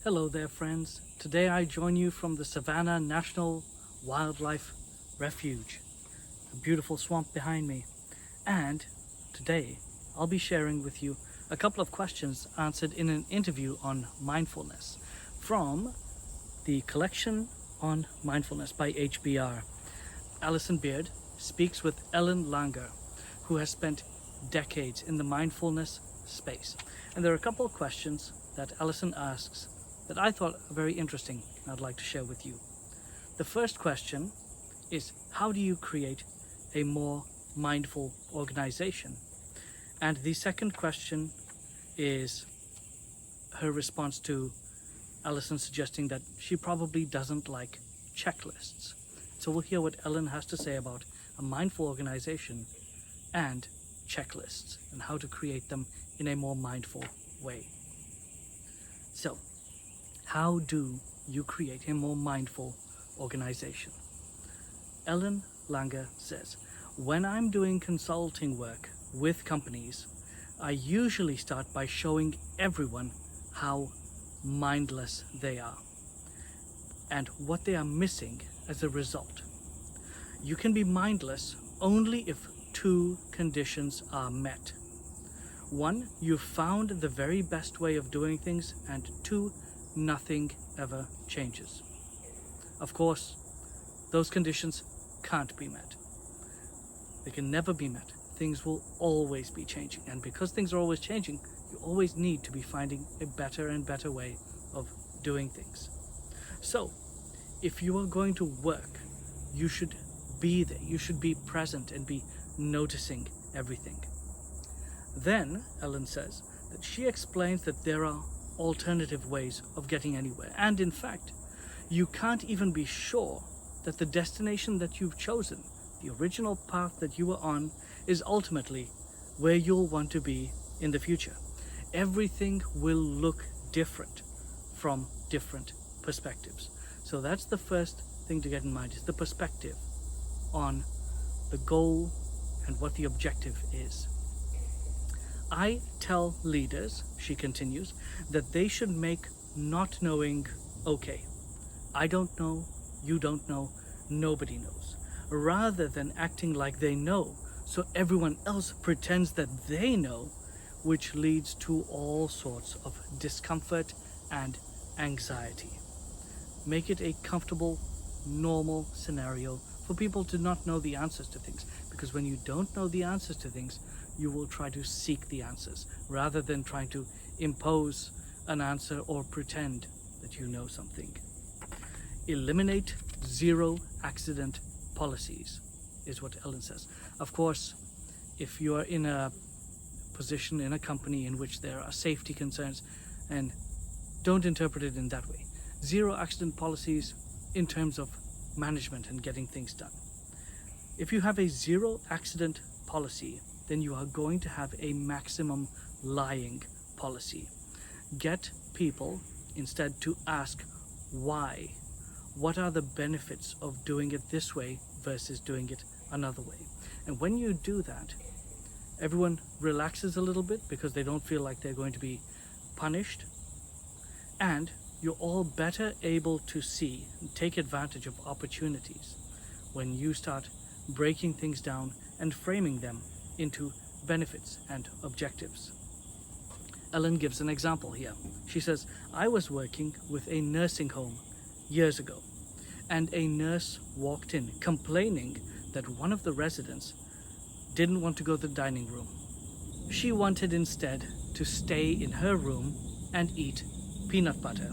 Hello there, friends. Today I join you from the Savannah National Wildlife Refuge, a beautiful swamp behind me. And today I'll be sharing with you a couple of questions answered in an interview on mindfulness from the collection on mindfulness by HBR. Alison Beard speaks with Ellen Langer, who has spent decades in the mindfulness space. And there are a couple of questions that Alison asks that I thought are very interesting and I'd like to share with you. The first question is, how do you create a more mindful organization? And the second question is her response to Alison suggesting that she probably doesn't like checklists. So we'll hear what Ellen has to say about a mindful organization and checklists and how to create them in a more mindful way. So, how do you create a more mindful organization? Ellen Langer says, when I'm doing consulting work with companies, I usually start by showing everyone how mindless they are and what they are missing as a result. You can be mindless only if two conditions are met. One, you've found the very best way of doing things, and two, nothing ever changes. Of course, those conditions can't be met. They can never be met. Things will always be changing, and because things are always changing, you always need to be finding a better and better way of doing things. So, if you are going to work, you should be there. You should be present and be noticing everything. Then, Ellen says that she explains that there are alternative ways of getting anywhere. And in fact, you can't even be sure that the destination that you've chosen, the original path that you were on, is ultimately where you'll want to be in the future. Everything will look different from different perspectives. So that's the first thing to get in mind, is the perspective on the goal and what the objective is. I tell leaders, she continues, that they should make not knowing okay. I don't know, you don't know, nobody knows, rather than acting like they know, so everyone else pretends that they know, which leads to all sorts of discomfort and anxiety. Make it a comfortable, normal scenario for people to not know the answers to things, because when you don't know the answers to things, you will try to seek the answers rather than trying to impose an answer or pretend that you know something. Eliminate zero accident policies is what Ellen says. Of course, if you are in a position in a company in which there are safety concerns, and don't interpret it in that way. Zero accident policies in terms of management and getting things done. If you have a zero accident policy, then you are going to have a maximum lying policy. Get people instead to ask why. What are the benefits of doing it this way versus doing it another way? And when you do that, everyone relaxes a little bit because they don't feel like they're going to be punished, and you're all better able to see and take advantage of opportunities when you start breaking things down and framing them into benefits and objectives. Ellen gives an example here. She says, I was working with a nursing home years ago, and a nurse walked in complaining that one of the residents didn't want to go to the dining room. She wanted instead to stay in her room and eat peanut butter.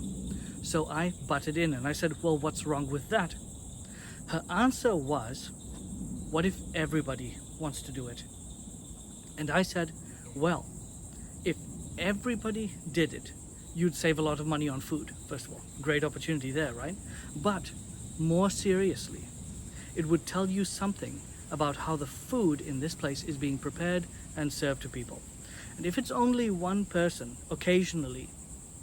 So I butted in and I said, well, what's wrong with that? Her answer was, what if everybody wants to do it? And I said, well, if everybody did it, you'd save a lot of money on food. First of all, great opportunity there, right? But more seriously, it would tell you something about how the food in this place is being prepared and served to people. And if it's only one person occasionally,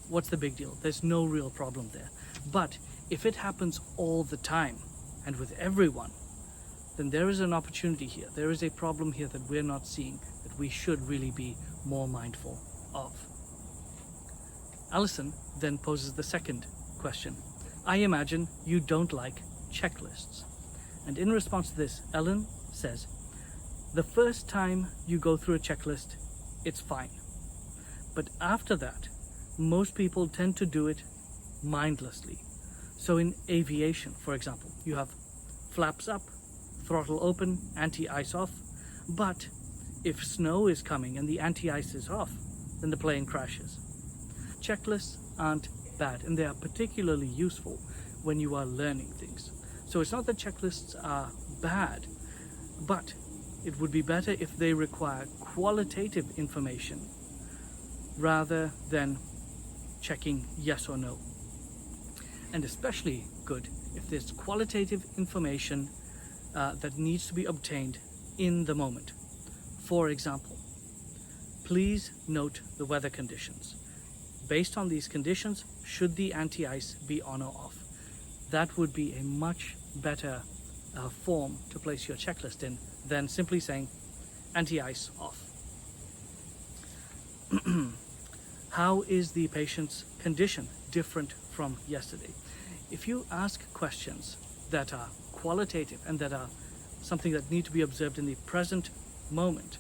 what's the big deal? There's no real problem there. But if it happens all the time and with everyone, then there is an opportunity here. There is a problem here that we're not seeing, that we should really be more mindful of. Alison then poses the second question. I imagine you don't like checklists. And in response to this, Ellen says, the first time you go through a checklist, it's fine. But after that, most people tend to do it mindlessly. So in aviation, for example, you have flaps up, throttle open, anti-ice off. But if snow is coming and the anti-ice is off, then the plane crashes. Checklists aren't bad, and they are particularly useful when you are learning things. So it's not that checklists are bad, but it would be better if they require qualitative information rather than checking yes or no. And especially good if there's qualitative information that needs to be obtained in the moment. For example, please note the weather conditions. Based on these conditions, should the anti-ice be on or off? That would be a much better form to place your checklist in than simply saying anti-ice off. How is the patient's condition different from yesterday? If you ask questions that are qualitative and that are something that need to be observed in the present moment,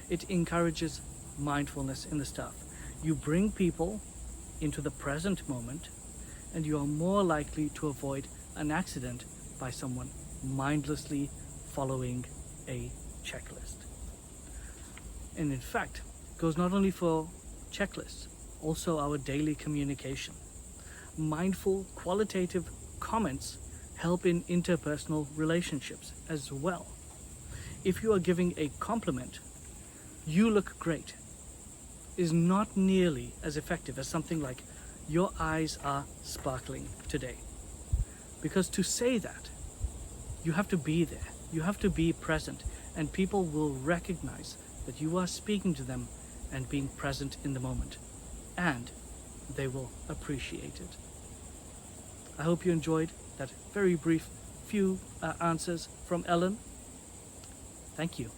it encourages mindfulness in the staff. You bring people into the present moment, and you are more likely to avoid an accident by someone mindlessly following a checklist. And in fact, it goes not only for checklists, also our daily communication. Mindful, qualitative comments help in interpersonal relationships as well. If you are giving a compliment, "You look great," is not nearly as effective as something like, "Your eyes are sparkling today." Because to say that, you have to be there, you have to be present, and people will recognize that you are speaking to them and being present in the moment, and they will appreciate it. I hope you enjoyed that very brief few answers from Ellen. Thank you.